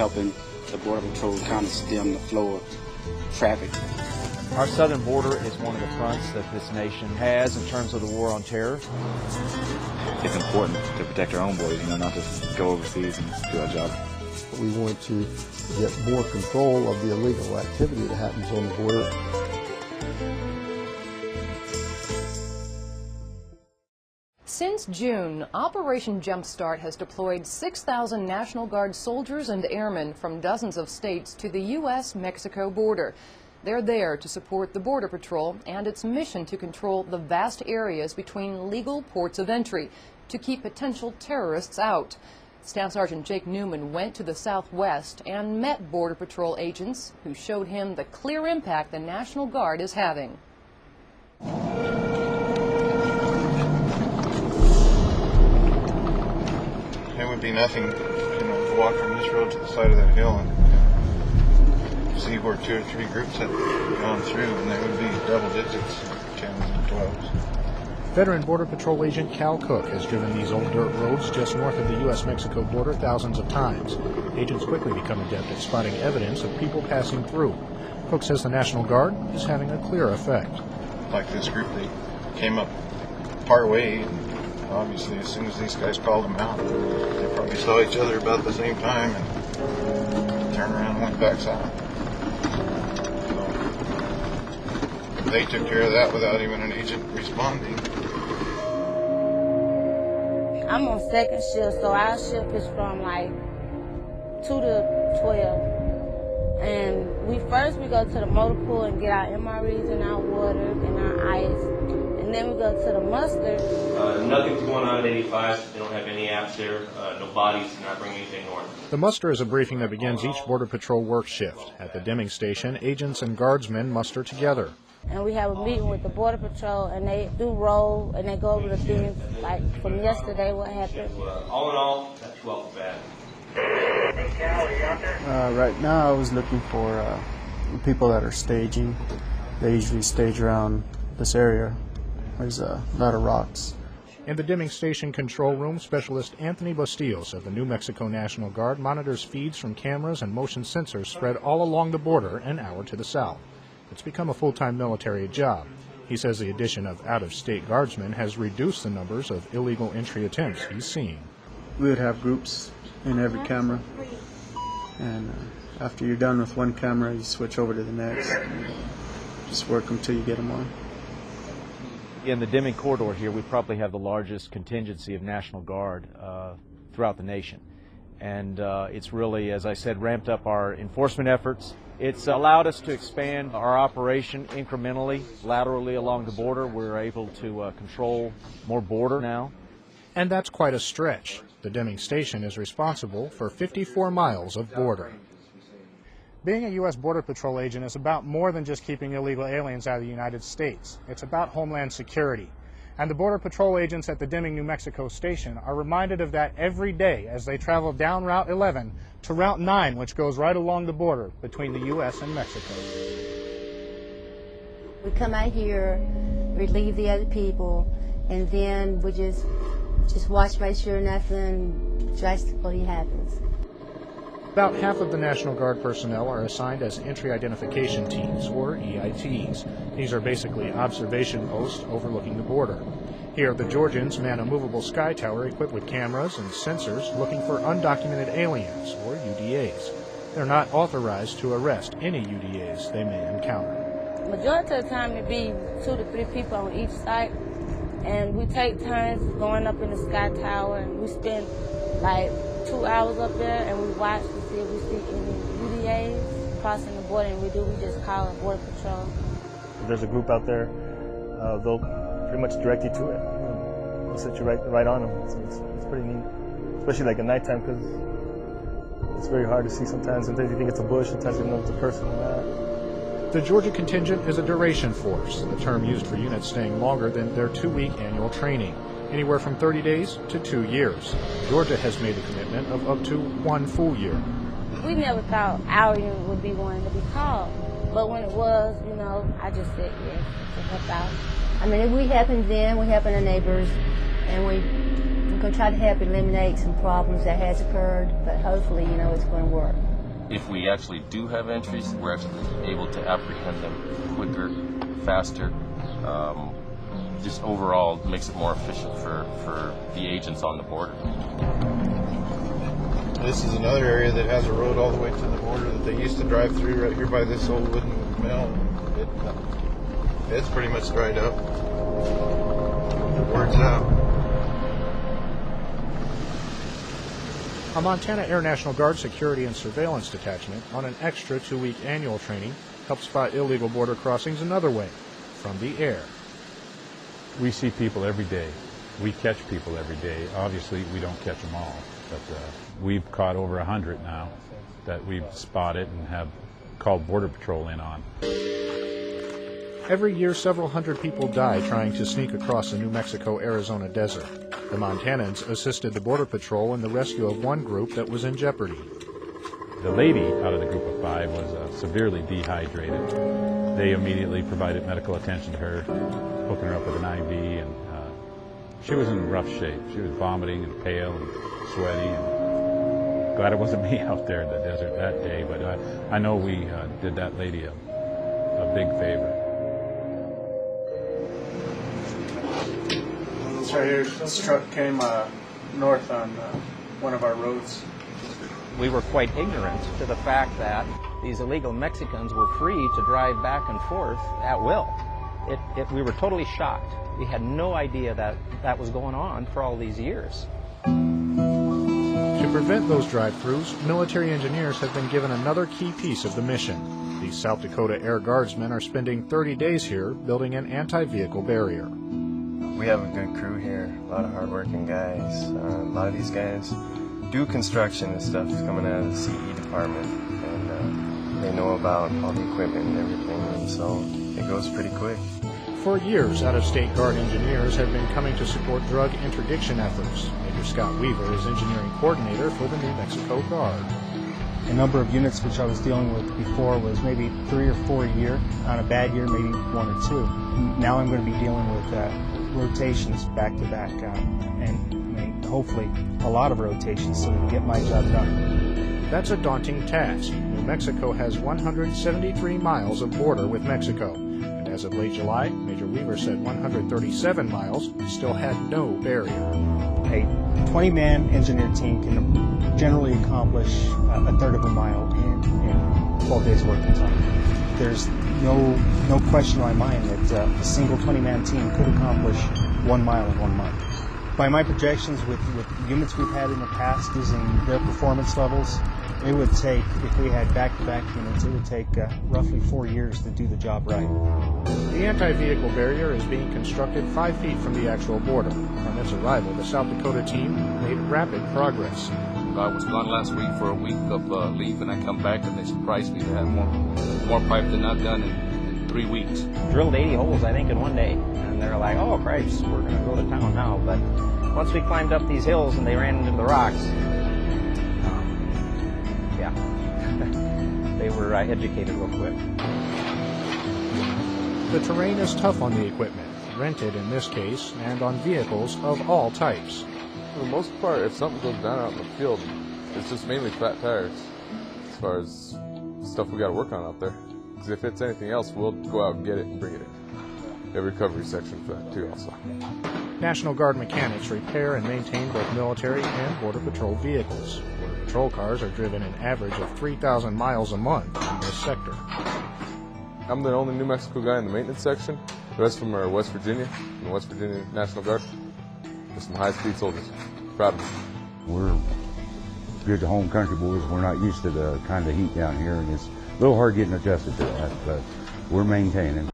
helping the Border Patrol kind of stem the flow of traffic. Our southern border is one of the fronts that this nation has in terms of the war on terror. It's important to protect our own borders, not just go overseas and do our job. We want to get more control of the illegal activity that happens on the border. Since June, Operation Jumpstart has deployed 6,000 National Guard soldiers and airmen from dozens of states to the U.S.-Mexico border. They're there to support the Border Patrol and its mission to control the vast areas between legal ports of entry to keep potential terrorists out. Staff Sergeant Jake Newman went to the Southwest and met Border Patrol agents who showed him the clear impact the National Guard is having. It would be nothing, to walk from this road to the side of that hill and see where 2 or 3 groups have gone through, and they would be double digits, 10s and 12s. Veteran Border Patrol agent Cal Cook has driven these old dirt roads just north of the U.S.-Mexico border thousands of times. Agents quickly become adept at spotting evidence of people passing through. Cook says the National Guard is having a clear effect. Like this group, they came up part way, and obviously as soon as these guys called them out, they probably saw each other about the same time and turned around and went back south. They took care of that without even an agent responding. I'm on second shift, so our shift is from like 2 to 12. And we go to the motor pool and get our MREs and our water and our ice. And then we go to the muster. Nothing's going on at 85. They don't have any apps there. No bodies, not bringing anything north. The muster is a briefing that begins each Border Patrol work shift. At the Deming station, agents and guardsmen muster together. And we have a meeting with the Border Patrol, and they do roll, and they go over the things, like from yesterday, what happened. All in all, not too well bad. Right now, I was looking for people that are staging. They usually stage around this area. There's a lot of rocks. In the Deming Station control room, Specialist Anthony Bustillos of the New Mexico National Guard monitors feeds from cameras and motion sensors spread all along the border an hour to the south. It's become a full-time military job. He says the addition of out-of-state guardsmen has reduced the numbers of illegal entry attempts he's seen. We would have groups in every camera, and after you're done with one camera, you switch over to the next. Just work them till you get them on. In the Deming corridor here, we probably have the largest contingency of National Guard throughout the nation. And it's really, as I said, ramped up our enforcement efforts. It's allowed us to expand our operation incrementally, laterally along the border. We're able to control more border now. And that's quite a stretch. The Deming Station is responsible for 54 miles of border. Being a U.S. Border Patrol agent is about more than just keeping illegal aliens out of the United States. It's about homeland security. And the Border Patrol agents at the Deming, New Mexico station are reminded of that every day as they travel down Route 11 to Route 9, which goes right along the border between the U.S. and Mexico. We come out here, relieve the other people, and then we just watch, make sure nothing drastically happens. About half of the National Guard personnel are assigned as entry identification teams, or EITs. These are basically observation posts overlooking the border. Here, the Georgians man a movable sky tower equipped with cameras and sensors looking for undocumented aliens, or UDAs. They're not authorized to arrest any UDAs they may encounter. Majority of the time it be 2 to 3 people on each site, and we take turns going up in the sky tower, and we spend like 2 hours up there, and we watch to see if we see any UDAs crossing the border, and we just call it Border Patrol. If there's a group out there, they'll pretty much direct you to it. They'll set you right on them. It's pretty neat, especially like at nighttime, because it's very hard to see sometimes. Sometimes you think it's a bush, sometimes you know it's a person or not. The Georgia contingent is a duration force, the term used for units staying longer than their 2-week annual training, anywhere from 30 days to 2 years. Georgia has made a commitment of up to 1 full year. We never thought our unit would be one to be called, but when it was, I just said yes to help out. I mean, if we helping them, we helping our neighbors, and we're going to try to help eliminate some problems that has occurred, but hopefully, it's going to work. if we actually do have entries, we're actually able to apprehend them quicker, faster. Just overall makes it more efficient for the agents on the border. This is another area that has a road all the way to the border that they used to drive through right here by this old wooden mill. It's pretty much dried up. Word's out. A Montana Air National Guard Security and Surveillance Detachment on an extra 2-week annual training helps spot illegal border crossings another way, from the air. We see people every day. We catch people every day. Obviously, we don't catch them all, but we've caught over 100 now that we've spotted and have called Border Patrol in on. Every year, several hundred people die trying to sneak across the New Mexico-Arizona desert. The Montanans assisted the Border Patrol in the rescue of one group that was in jeopardy. The lady out of the group of 5 was severely dehydrated. They immediately provided medical attention to her, hooking her up with an IV, and she was in rough shape. She was vomiting and pale and sweaty, and glad it wasn't me out there in the desert that day, but I know we did that lady a big favor. This right here, this truck came north on one of our roads. We were quite ignorant to the fact that these illegal Mexicans were free to drive back and forth at will. We were totally shocked. We had no idea that that was going on for all these years. To prevent those drive-thrus, military engineers have been given another key piece of the mission. These South Dakota Air Guardsmen are spending 30 days here building an anti-vehicle barrier. We have a good crew here, a lot of hard-working guys. A lot of these guys do construction and stuff coming out of the CE department, and they know about all the equipment and everything, and so it goes pretty quick. For years, out-of-state Guard engineers have been coming to support drug interdiction efforts. Major Scott Weaver is engineering coordinator for the New Mexico Guard. The number of units which I was dealing with before was maybe 3 or 4 a year. On a bad year, maybe 1 or 2. Now I'm going to be dealing with rotations back to back, and hopefully a lot of rotations so we can get my job done. That's a daunting task. New Mexico has 173 miles of border with Mexico. And as of late July, Major Weaver said 137 miles still had no barrier. A 20-man engineer team can generally accomplish a third of a mile in 12 days working time. There's no question in my mind that a single 20-man team could accomplish 1 mile in 1 month. By my projections, with units we've had in the past using their performance levels, it would take, if we had back-to-back units, it would take roughly 4 years to do the job right. The anti-vehicle barrier is being constructed 5 feet from the actual border. From its arrival, the South Dakota team made rapid progress. I was gone last week for a week of leave, and I come back and they surprised me. They had more pipe than I've done in 3 weeks. Drilled 80 holes, I think, in one day. And they're like, oh, Christ, we're going to go to town now. But once we climbed up these hills and they ran into the rocks, yeah, they were educated real quick. The terrain is tough on the equipment, rented in this case, and on vehicles of all types. For the most part, if something goes down out in the field, it's just mainly flat tires as far as stuff we got to work on out there. Because if it's anything else, we'll go out and get it and bring it in. A recovery section for that too also. National Guard mechanics repair and maintain both military and Border Patrol vehicles. Border Patrol cars are driven an average of 3,000 miles a month in this sector. I'm the only New Mexico guy in the maintenance section. The rest of them are West Virginia, and the West Virginia National Guard. Just some high-speed soldiers. Proud of them. We're good to home country boys. We're not used to the kind of heat down here, and it's a little hard getting adjusted to that, but we're maintaining.